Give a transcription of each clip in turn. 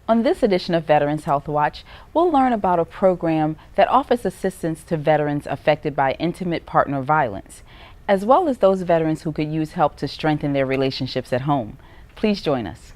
On this edition of Veterans Health Watch, we'll learn about a program that offers assistance to veterans affected by intimate partner violence, as well as those veterans who could use help to strengthen their relationships at home. Please join us.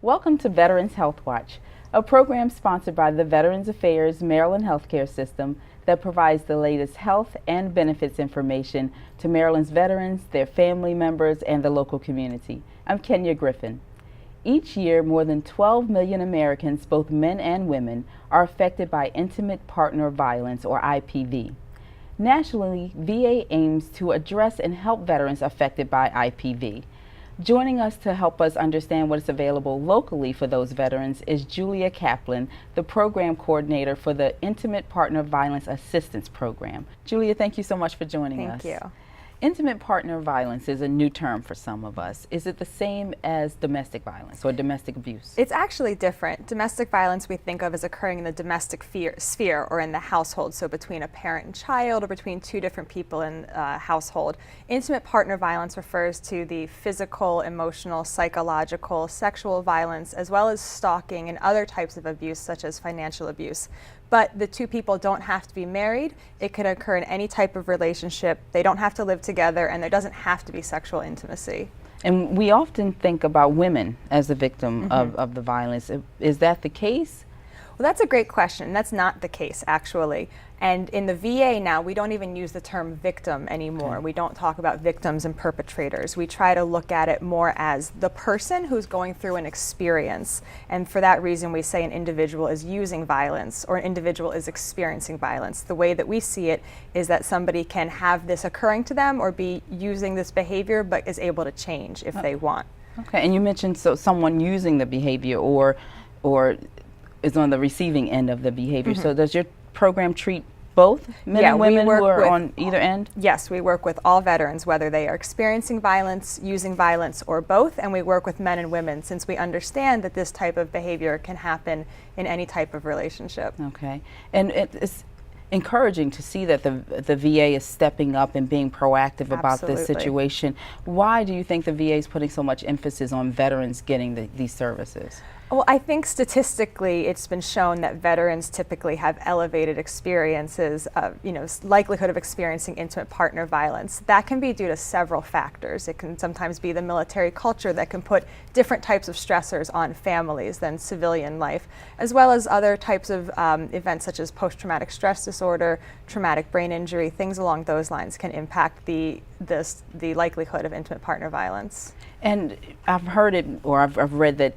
Welcome to Veterans Health Watch, a program sponsored by the Veterans Affairs Maryland healthcare system that provides the latest health and benefits information to Maryland's veterans, their family members, and the local community. I'm Kenya Griffin. Each year, more than 12 million Americans, both men and women, are affected by intimate partner violence, or IPV. Nationally, VA aims to address and help veterans affected by IPV. Joining us to help us understand what is available locally for those veterans is Julia Kaplan, the program coordinator for the Intimate Partner Violence Assistance Program. Julia, thank you so much for joining us. Thank you. Intimate partner violence is a new term for some of us. Is it the same as domestic violence or domestic abuse? It's actually different. Domestic violence we think of as occurring in the domestic sphere or in the household, so between a parent and child or between two different people in a household. Intimate partner violence refers to the physical, emotional, psychological, sexual violence, as well as stalking and other types of abuse such as financial abuse. But the two people don't have to be married. It could occur in any type of relationship. They don't have to live together, and there doesn't have to be sexual intimacy. And we often think about women as the victim of the violence. Is that the case? Well, that's a great question. That's not the case, actually. And in the VA now, we don't even use the term victim anymore. We don't talk about victims and perpetrators. We try to look at it more as the person who's going through an experience. And for that reason, we say an individual is using violence or an individual is experiencing violence. The way that we see it is that somebody can have this occurring to them or be using this behavior, but is able to change if they want. Okay, and you mentioned someone using the behavior or is on the receiving end of the behavior. So does your program treat both men and women who are on either end? Yes, we work with all veterans, whether they are experiencing violence, using violence, or both, and we work with men and women since we understand that this type of behavior can happen in any type of relationship. Okay, and it's encouraging to see that the VA is stepping up and being proactive about this situation. Why do you think the VA is putting so much emphasis on veterans getting these services? Well, I think statistically it's been shown that veterans typically have elevated experiences of, likelihood of experiencing intimate partner violence. That can be due to several factors. It can sometimes be the military culture that can put different types of stressors on families than civilian life, as well as other types of events such as post-traumatic stress disorder, traumatic brain injury, things along those lines can impact the likelihood of intimate partner violence. And I've heard it, or I've read that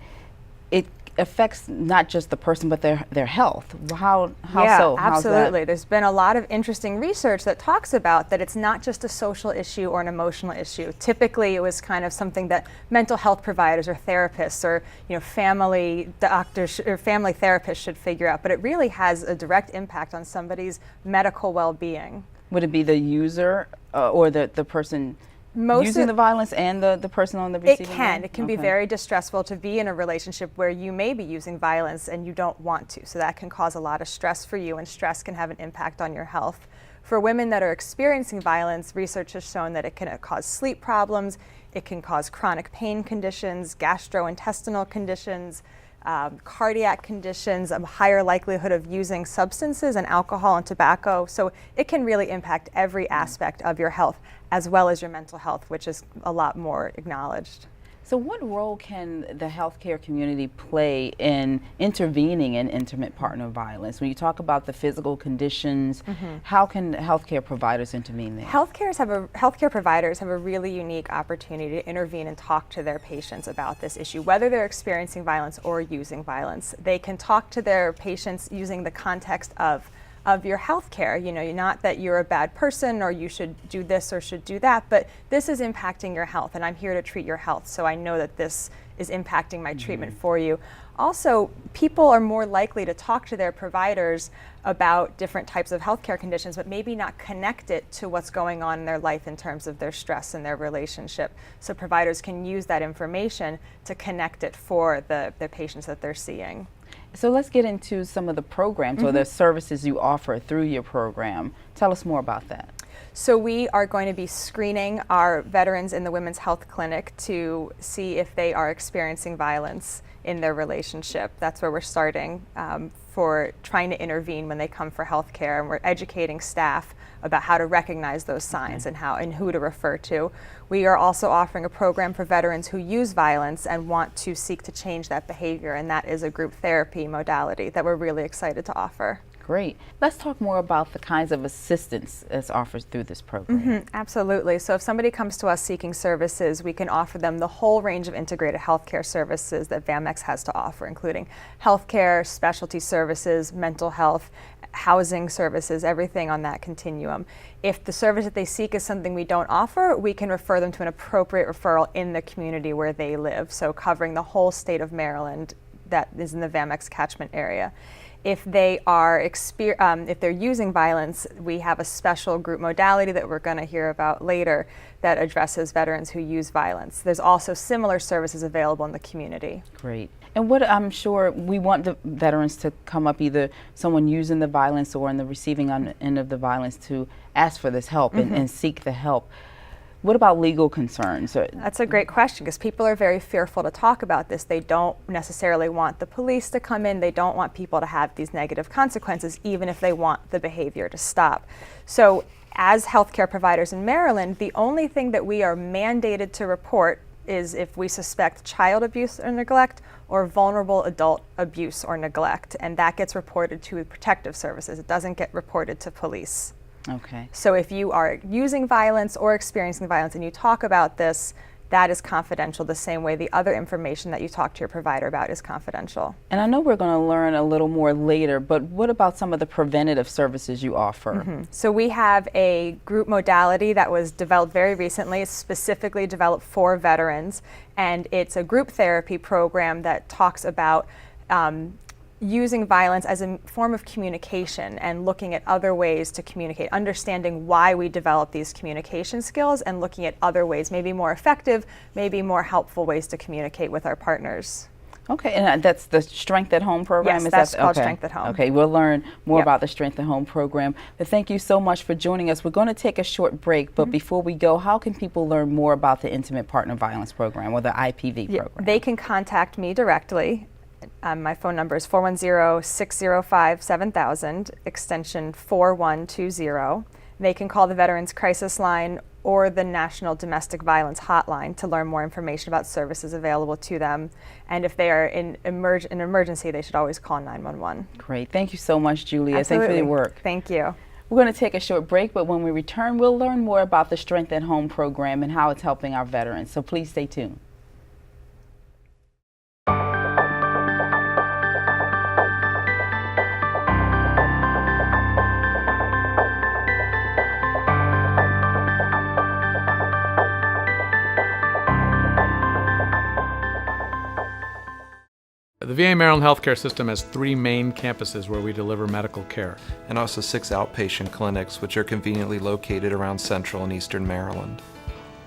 it affects not just the person, but their health. How so? Absolutely. There's been a lot of interesting research that talks about that it's not just a social issue or an emotional issue. Typically, it was kind of something that mental health providers or therapists or family doctors or family therapists should figure out. But it really has a direct impact on somebody's medical well-being. Would it be the user or the person using the violence and the person on the receiving end? It can be very distressful to be in a relationship where you may be using violence and you don't want to. So that can cause a lot of stress for you, and stress can have an impact on your health. For women that are experiencing violence, research has shown that it can cause sleep problems, it can cause chronic pain conditions, gastrointestinal conditions, cardiac conditions, a higher likelihood of using substances and alcohol and tobacco. So it can really impact every aspect of your health as well as your mental health, which is a lot more acknowledged. So what role can the healthcare community play in intervening in intimate partner violence? When you talk about the physical conditions, how can healthcare providers intervene there? Healthcare providers have a really unique opportunity to intervene and talk to their patients about this issue, whether they're experiencing violence or using violence. They can talk to their patients using the context of of your health care. You know, not that you're a bad person or you should do this or should do that, but this is impacting your health and I'm here to treat your health, so I know that this is impacting my treatment for you. Also, people are more likely to talk to their providers about different types of healthcare conditions, but maybe not connect it to what's going on in their life in terms of their stress and their relationship. So providers can use that information to connect it for the patients that they're seeing. So let's get into some of the programs or the services you offer through your program. Tell us more about that. So we are going to be screening our veterans in the Women's Health Clinic to see if they are experiencing violence in their relationship. That's where we're starting for trying to intervene when they come for health care, and we're educating staff about how to recognize those signs and who to refer to. We are also offering a program for veterans who use violence and want to seek to change that behavior, and that is a group therapy modality that we're really excited to offer. Great. Let's talk more about the kinds of assistance that's offered through this program. Absolutely. So if somebody comes to us seeking services, we can offer them the whole range of integrated healthcare services that VAMX has to offer, including healthcare, specialty services, mental health, housing services, everything on that continuum. If the service that they seek is something we don't offer, we can refer them to an appropriate referral in the community where they live, so covering the whole state of Maryland that is in the VAMX catchment area. If they are if they're using violence, we have a special group modality that we're going to hear about later that addresses veterans who use violence. There's also similar services available in the community. Great. And what I'm sure we want the veterans to come up, either someone using the violence or in the receiving end of the violence, to ask for this help and seek the help. What about legal concerns? That's a great question, because people are very fearful to talk about this. They don't necessarily want the police to come in. They don't want people to have these negative consequences, even if they want the behavior to stop. So as healthcare providers in Maryland, the only thing that we are mandated to report is if we suspect child abuse or neglect or vulnerable adult abuse or neglect, and that gets reported to protective services. It doesn't get reported to police. Okay. So if you are using violence or experiencing violence and you talk about this, that is confidential the same way the other information that you talk to your provider about is confidential. And I know we're going to learn a little more later, but what about some of the preventative services you offer? So we have a group modality that was developed very recently. It's specifically developed for veterans, and it's a group therapy program that talks about using violence as a form of communication and looking at other ways to communicate, understanding why we develop these communication skills and looking at other ways, maybe more effective, maybe more helpful ways to communicate with our partners. Okay, and that's the Strength at Home program? Yes, that's called Strength at Home. Okay, we'll learn more about the Strength at Home program. But thank you so much for joining us. We're going to take a short break, but before we go, how can people learn more about the Intimate Partner Violence program or the IPV program? They can contact me directly. My phone number is 410-605-7000, extension 4120. They can call the Veterans Crisis Line or the National Domestic Violence Hotline to learn more information about services available to them. And if they are in an emergency, they should always call 911. Great. Thank you so much, Julia. Absolutely. Thanks for your work. Thank you. We're going to take a short break, but when we return, we'll learn more about the Strength at Home program and how it's helping our veterans. So please stay tuned. The VA Maryland healthcare system has 3 main campuses where we deliver medical care. And also 6 outpatient clinics, which are conveniently located around central and eastern Maryland.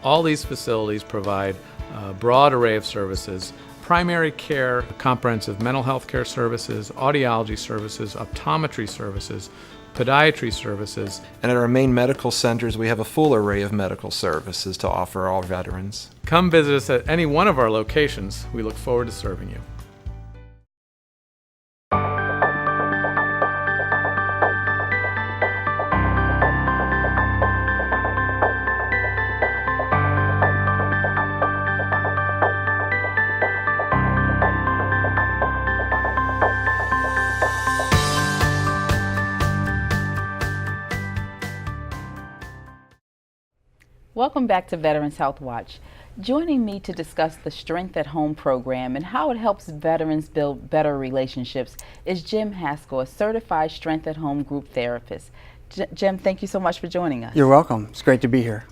All these facilities provide a broad array of services: primary care, comprehensive mental health care services, audiology services, optometry services, podiatry services. And at our main medical centers, we have a full array of medical services to offer all veterans. Come visit us at any one of our locations. We look forward to serving you. Welcome back to Veterans Health Watch. Joining me to discuss the Strength at Home program and how it helps veterans build better relationships is Jim Haskell, a certified Strength at Home group therapist. Jim, thank you so much for joining us. You're welcome. It's great to be here.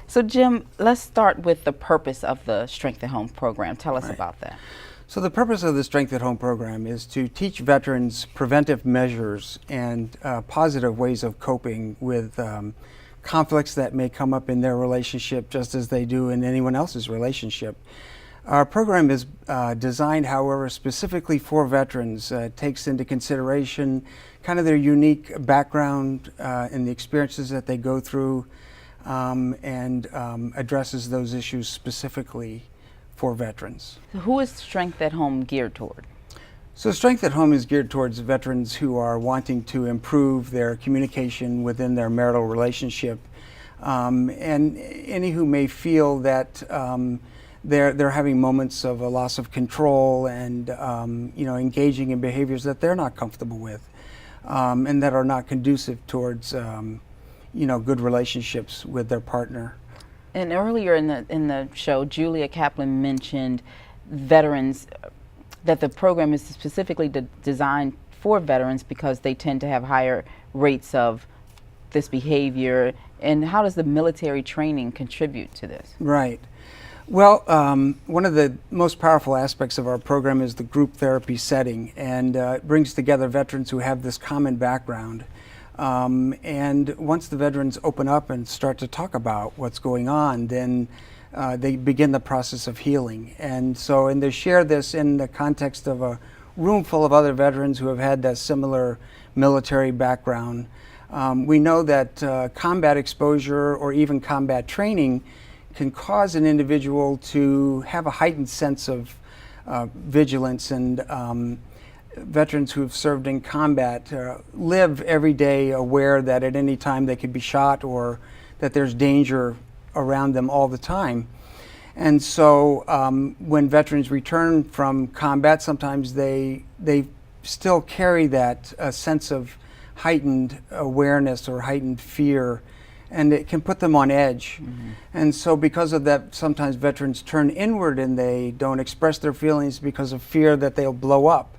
So Jim, let's start with the purpose of the Strength at Home program. Tell us about that. So the purpose of the Strength at Home program is to teach veterans preventive measures and positive ways of coping with conflicts that may come up in their relationship just as they do in anyone else's relationship. Our program is designed, however, specifically for veterans. It takes into consideration kind of their unique background and the experiences that they go through, and addresses those issues specifically for veterans. So who is Strength at Home geared toward? So Strength at Home is geared towards veterans who are wanting to improve their communication within their marital relationship, and any who may feel that they're having moments of a loss of control and engaging in behaviors that they're not comfortable with, and that are not conducive towards good relationships with their partner. And earlier in the show, Julia Kaplan mentioned veterans, that the program is specifically designed for veterans because they tend to have higher rates of this behavior. And how does the military training contribute to this? Right. Well, one of the most powerful aspects of our program is the group therapy setting, and it brings together veterans who have this common background. And once the veterans open up and start to talk about what's going on, then they begin the process of healing. And they share this in the context of a room full of other veterans who have had that similar military background. We know that combat exposure or even combat training can cause an individual to have a heightened sense of vigilance, and veterans who have served in combat live every day aware that at any time they could be shot or that there's danger around them all the time. And so when veterans return from combat, sometimes they still carry that sense of heightened awareness or heightened fear, and it can put them on edge. Mm-hmm. And so because of that, sometimes veterans turn inward and they don't express their feelings because of fear that they'll blow up.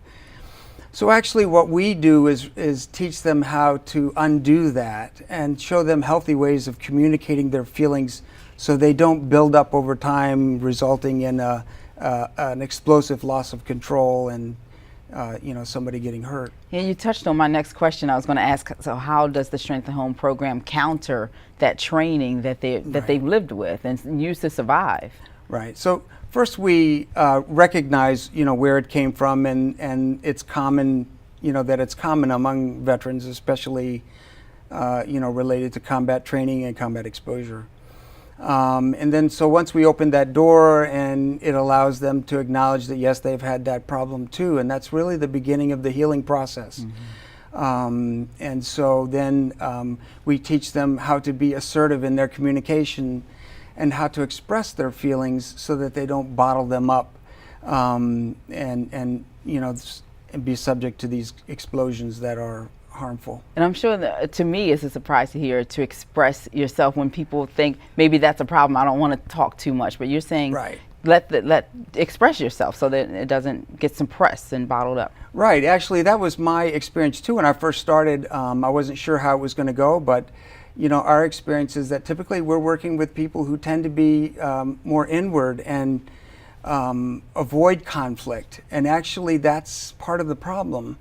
So actually what we do is teach them how to undo that and show them healthy ways of communicating their feelings so they don't build up over time, resulting in an explosive loss of control and somebody getting hurt. Yeah, you touched on my next question I was going to ask. So how does the Strength at Home program counter that training that they've lived with and used to survive? Right. So first we recognize where it came from, and it's common, that it's common among veterans, especially related to combat training and combat exposure. And then so once we open that door, and it allows them to acknowledge that yes, they've had that problem too, and that's really the beginning of the healing process. Mm-hmm. And so then we teach them how to be assertive in their communication and how to express their feelings so that they don't bottle them up, and be subject to these explosions that are harmful. And I'm sure that to me it's a surprise to hear to express yourself when people think maybe that's a problem. I don't want to talk too much, but you're saying right. Let express yourself so that it doesn't get suppressed and bottled up. Right. Actually, that was my experience too. When I first started, I wasn't sure how it was going to go, but our experience is that typically we're working with people who tend to be more inward and avoid conflict, and actually that's part of the problem.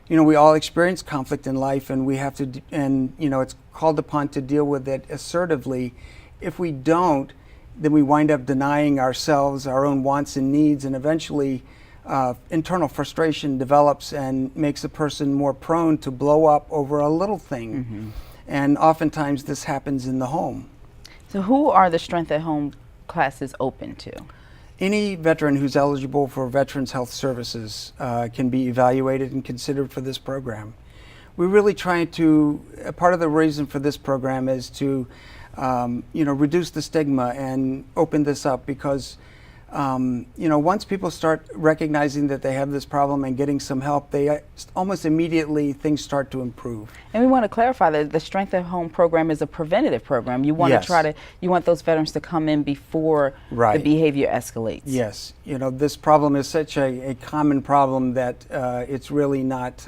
We all experience conflict in life, and we have to, it's called upon to deal with it assertively. If we don't, then we wind up denying ourselves our own wants and needs, and eventually internal frustration develops and makes a person more prone to blow up over a little thing. Mm-hmm. And oftentimes this happens in the home. So who are the Strength at Home classes open to? Any veteran who's eligible for Veterans Health Services can be evaluated and considered for this program. We're really trying to, part of the reason for this program is to reduce the stigma and open this up, because Once people start recognizing that they have this problem and getting some help, they almost immediately things start to improve. And we want to clarify that the Strength at Home program is a preventative program. You want Yes. you want those veterans to come in before Right. the behavior escalates. Yes, this problem is such a common problem that it's really not,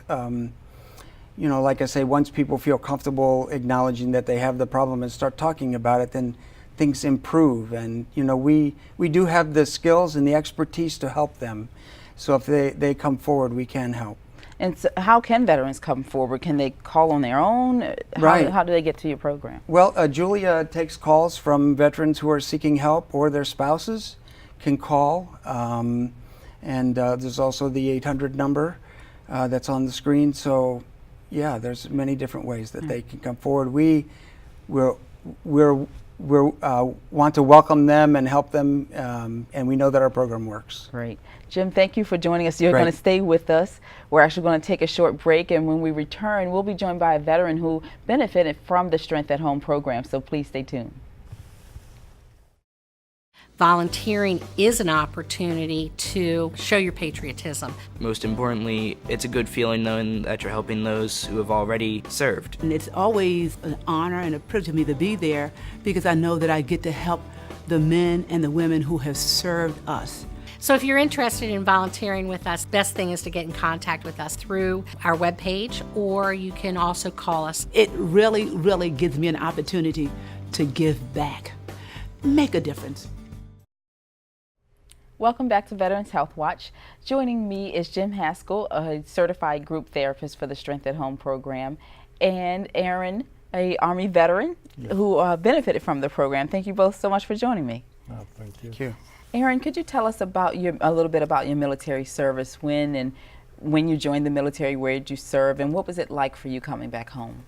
like I say, once people feel comfortable acknowledging that they have the problem and start talking about it, then things improve. And, we do have the skills and the expertise to help them. So if they come forward, we can help. And so how can veterans come forward? Can they call on their own? Right. How do they get to your program? Well, Julia takes calls from veterans who are seeking help, or their spouses can call. And there's also the 800 number that's on the screen. So, yeah, there's many different ways that they can come forward. We want to welcome them and help them, and we know that our program works. Great. Jim, thank you for joining us. You're Great. going to stay with us. We're actually going to take a short break, and when we return, we'll be joined by a veteran who benefited from the Strength at Home program, so please stay tuned. Volunteering is an opportunity to show your patriotism. Most importantly, it's a good feeling knowing that you're helping those who have already served. And it's always an honor and a privilege to me to be there because I know that I get to help the men and the women who have served us. So if you're interested in volunteering with us, best thing is to get in contact with us through our webpage, or you can also call us. It really, really gives me an opportunity to give back, make a difference. Welcome back to Veterans Health Watch. Joining me is Jim Haskell, a certified group therapist for the Strength at Home program, and Aaron, a Army veteran who benefited from the program. Thank you both so much for joining me. Thank you. Thank you. Aaron, could you tell us about a little bit about your military service, when you joined the military, where did you serve, and what was it like for you coming back home?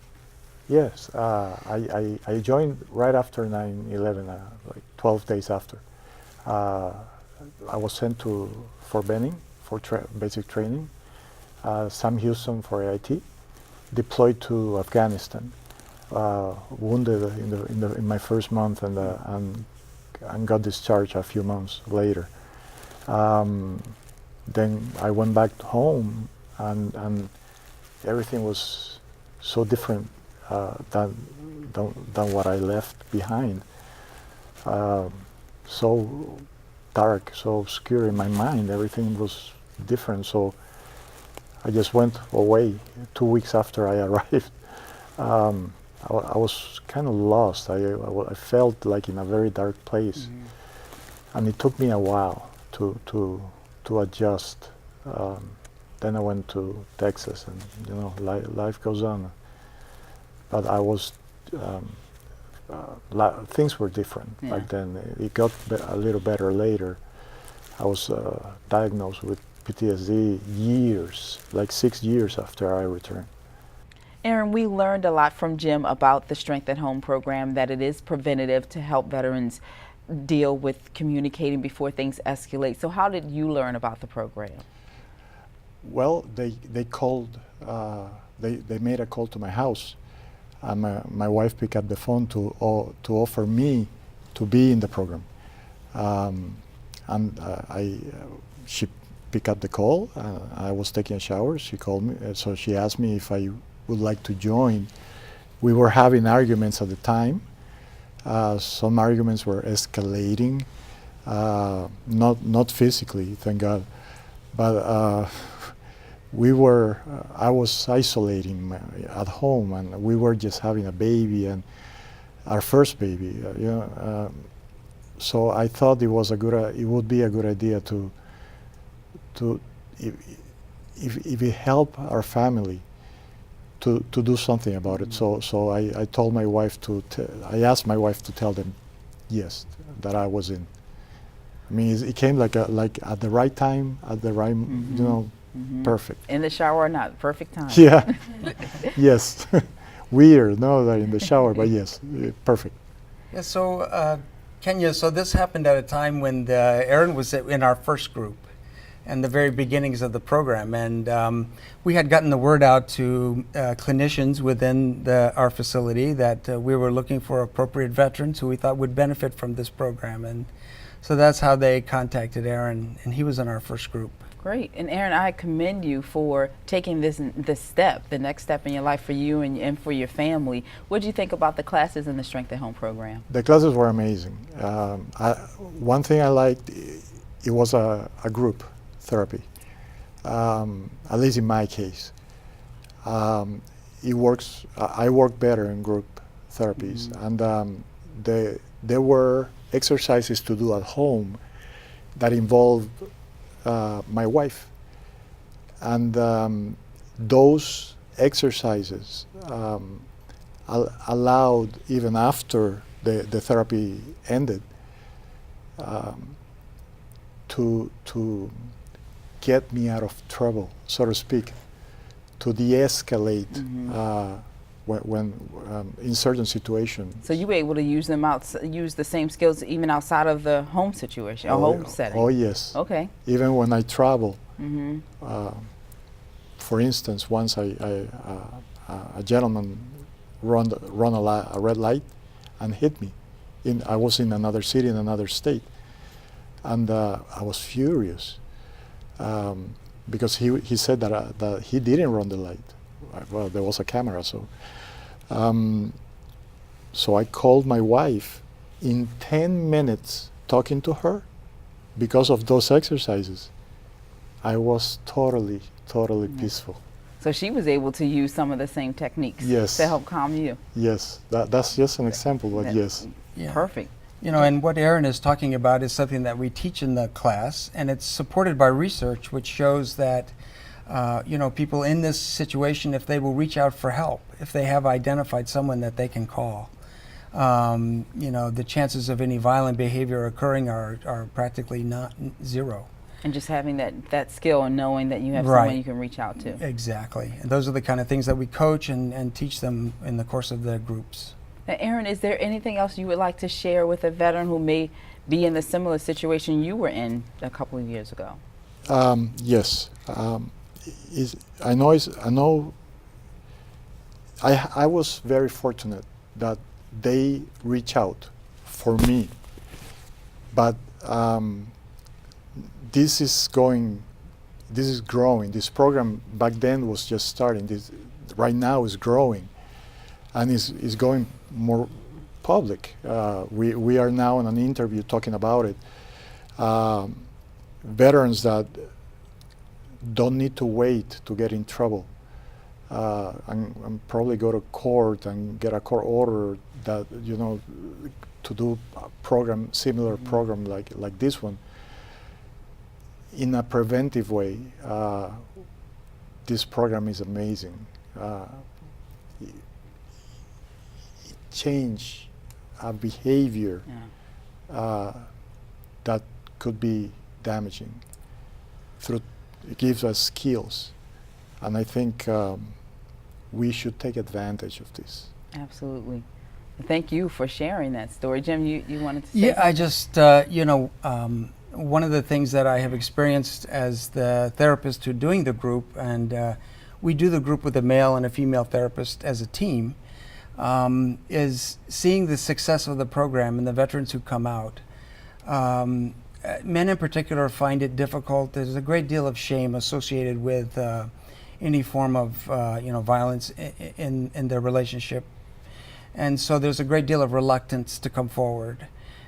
Yes, I joined right after 9/11, like 12 days after. I was sent to Fort Benning for basic training, Sam Houston for AIT, deployed to Afghanistan, wounded in my first month, and got discharged a few months later. Then I went back home, and everything was so different than what I left behind. So dark, so obscure in my mind. Everything was different. So I just went away 2 weeks after I arrived. I was kind of lost. I felt like in a very dark place, and it took me a while to adjust. Then I went to Texas, and life goes on. But I was things were different back then. It got a little better later. I was diagnosed with PTSD like 6 years after I returned. Aaron, we learned a lot from Jim about the Strength at Home program, that it is preventative to help veterans deal with communicating before things escalate. So how did you learn about the program? Well, they called, they made a call to my house. My wife picked up the phone to offer me to be in the program. She picked up the call. I was taking a shower. She called me, so she asked me if I would like to join. We were having arguments at the time. Some arguments were escalating, not physically, thank God, but I was isolating at home, and we were just having a baby, and our first baby, so I thought it would be a good idea to if it helped our family to do something about it. So I told my wife I asked my wife to tell them yes, that I was in. I mean, it came like at the right time, at the right, perfect. In the shower or not, perfect time. Yeah, yes. Weird, no, in the shower, but yes, perfect. Yeah, so Kenya, so this happened at a time when Aaron was in our first group and the very beginnings of the program, and we had gotten the word out to clinicians within our facility that we were looking for appropriate veterans who we thought would benefit from this program. And So that's how they contacted Aaron, and he was in our first group. Great. And Aaron, I commend you for taking this step, the next step in your life for you and for your family. What did you think about the classes in the Strength at Home program? The classes were amazing. One thing I liked, it was a group therapy, at least in my case. It works. I work better in group therapies, and there were exercises to do at home that involved my wife, and those exercises allowed, even after the therapy ended, to get me out of trouble, so to speak, to de-escalate when in certain situations. So you were able to use them use the same skills even outside of the home situation, or home setting? Oh yes. Okay. Even when I travel. For instance, once a gentleman run a red light and hit me. I was in another city, in another state, and I was furious because he said that he didn't run the light. Well, there was a camera, so so I called my wife. In 10 minutes talking to her, because of those exercises, I was totally peaceful. So she was able to use some of the same techniques to help calm you. Yes, that's just an example, but yes. Yeah. Perfect. You know, and what Aaron is talking about is something that we teach in the class, and it's supported by research, which shows that you know, people in this situation, if they will reach out for help, if they have identified someone that they can call, you know, the chances of any violent behavior occurring are practically zero. And just having that skill and knowing that you have someone you can reach out to. Exactly. And those are the kind of things that we coach and teach them in the course of the groups. Now, Aaron, is there anything else you would like to share with a veteran who may be in the similar situation you were in a couple of years ago? Yes. I was very fortunate that they reach out for me, but this is growing. This program back then was just starting. Right now is growing, and is going more public. We are now in an interview talking about it. Veterans that don't need to wait to get in trouble and probably go to court and get a court order that, you know, to do a program, similar program like this one in a preventive way. This program is amazing. It change a behavior that could be damaging. It gives us skills, and I think we should take advantage of this. Absolutely. Thank you for sharing that story. Jim, you wanted to say Yeah, something? I just, you know, one of the things that I have experienced as the therapist who's doing the group, and we do the group with a male and a female therapist as a team, is seeing the success of the program and the veterans who come out. Men in particular find it difficult. There's a great deal of shame associated with any form of you know, violence in their relationship, and so there's a great deal of reluctance to come forward.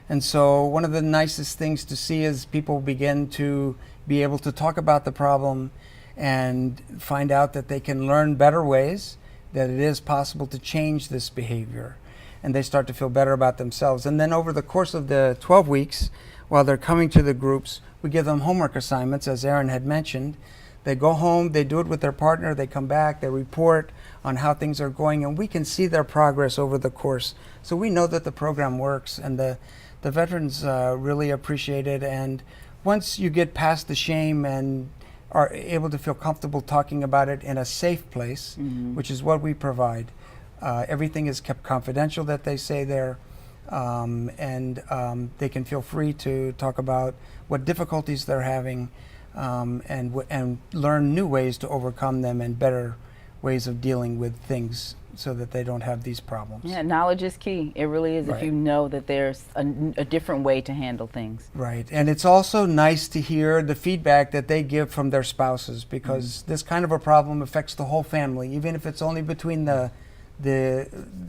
And so one of the nicest things to see is people begin to be able to talk about the problem and find out that they can learn better ways, that it is possible to change this behavior, and they start to feel better about themselves. And then over the course of the 12 weeks, while they're coming to the groups, we give them homework assignments, as Aaron had mentioned. They go home, they do it with their partner, they come back, they report on how things are going, and we can see their progress over the course. So we know that the program works, and the veterans really appreciate it. And once you get past the shame and are able to feel comfortable talking about it in a safe place, which is what we provide, everything is kept confidential that they say there. And they can feel free to talk about what difficulties they're having and learn new ways to overcome them and better ways of dealing with things so that they don't have these problems. Yeah, knowledge is key. It really is. Right. If you know that there's a different way to handle things. Right, and it's also nice to hear the feedback that they give from their spouses, because this kind of a problem affects the whole family, even if it's only between the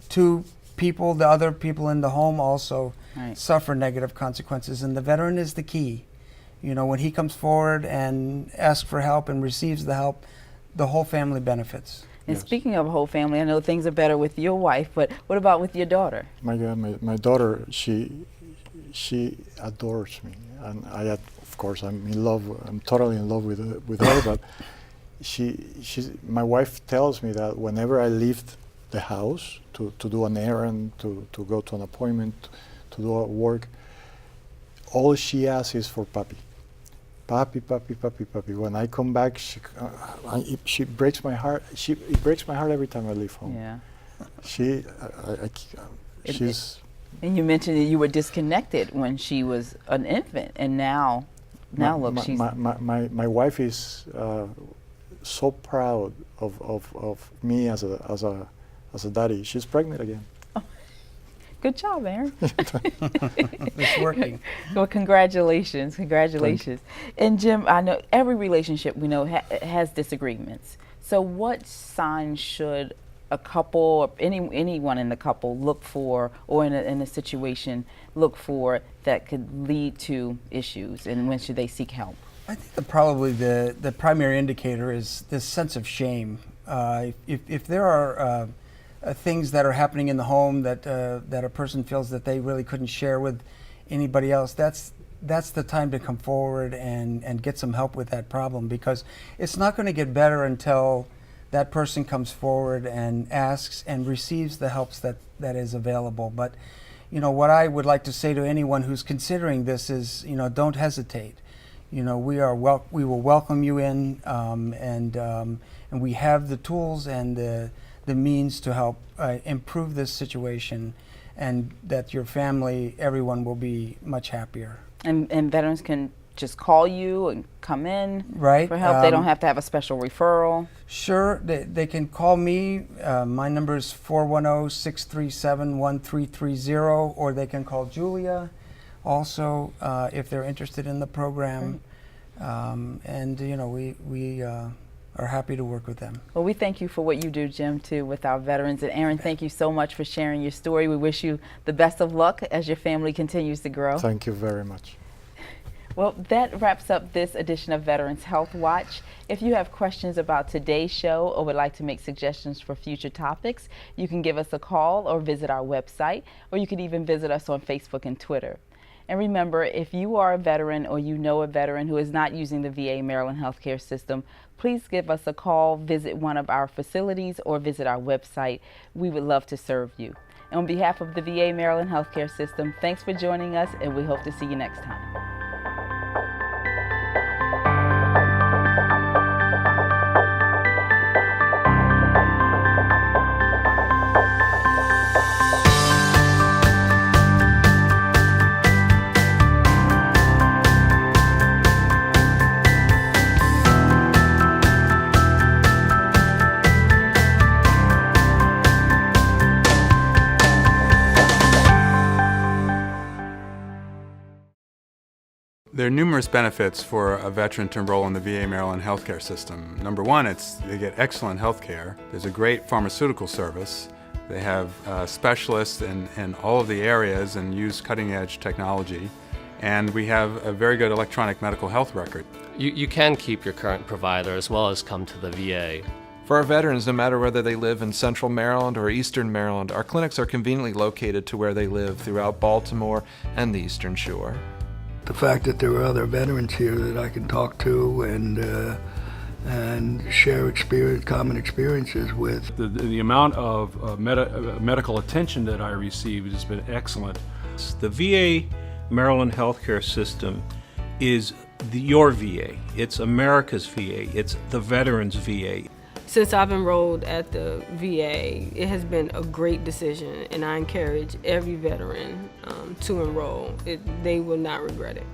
two people. The other people in the home also suffer negative consequences, and the veteran is the key. You know, when he comes forward and asks for help and receives the help, the whole family benefits. And speaking of whole family, I know things are better with your wife, but what about with your daughter? My daughter, she adores me, and of course, I'm in love. I'm totally in love with her. But my wife tells me that whenever I leave the house to do an errand, to go to an appointment, to do work, all she asks is for papi. Papi, papi, papi, papi. When I come back, she breaks my heart. It breaks my heart every time I leave home. Yeah. She's. And you mentioned that you were disconnected when she was an infant, and now look, she's. My wife is so proud of me as a daddy. She's pregnant again. Good job, Aaron. It's working. Well, congratulations. And Jim, I know every relationship we know has disagreements. So what signs should a couple or anyone in the couple look for, or in a situation look for, that could lead to issues, and when should they seek help? I think probably the primary indicator is this sense of shame. If there are things that are happening in the home that a person feels that they really couldn't share with anybody else, that's the time to come forward and get some help with that problem, because it's not going to get better until that person comes forward and asks and receives the help that is available. But you know, what I would like to say to anyone who's considering this is, you know, don't hesitate. You know, we will welcome you in, and we have the tools and the means to help improve this situation, and that your family, everyone, will be much happier. And veterans can just call you and come in for help. They don't have to have a special referral. Sure, they can call me. My number is 410-637-1330, or they can call Julia also if they're interested in the program. And you know, we are happy to work with them. Well, we thank you for what you do, Jim, too, with our veterans. And Aaron, thank you so much for sharing your story. We wish you the best of luck as your family continues to grow. Thank you very much. Well, that wraps up this edition of Veterans Health Watch. If you have questions about today's show or would like to make suggestions for future topics, you can give us a call or visit our website, or you can even visit us on Facebook and Twitter. And remember, if you are a veteran or you know a veteran who is not using the VA Maryland healthcare system, please give us a call, visit one of our facilities, or visit our website. We would love to serve you. And on behalf of the VA Maryland healthcare system, thanks for joining us, and we hope to see you next time. There are numerous benefits for a veteran to enroll in the VA Maryland healthcare system. Number one, they get excellent health care. There's a great pharmaceutical service. They have specialists in all of the areas and use cutting-edge technology. And we have a very good electronic medical health record. You can keep your current provider as well as come to the VA. For our veterans, no matter whether they live in Central Maryland or Eastern Maryland, our clinics are conveniently located to where they live throughout Baltimore and the Eastern Shore. The fact that there are other veterans here that I can talk to and share common experiences with. The amount of medical attention that I received has been excellent. The VA Maryland healthcare system is your VA. It's America's VA. It's the veterans' VA. Since I've enrolled at the VA, it has been a great decision, and I encourage every veteran to enroll. They will not regret it.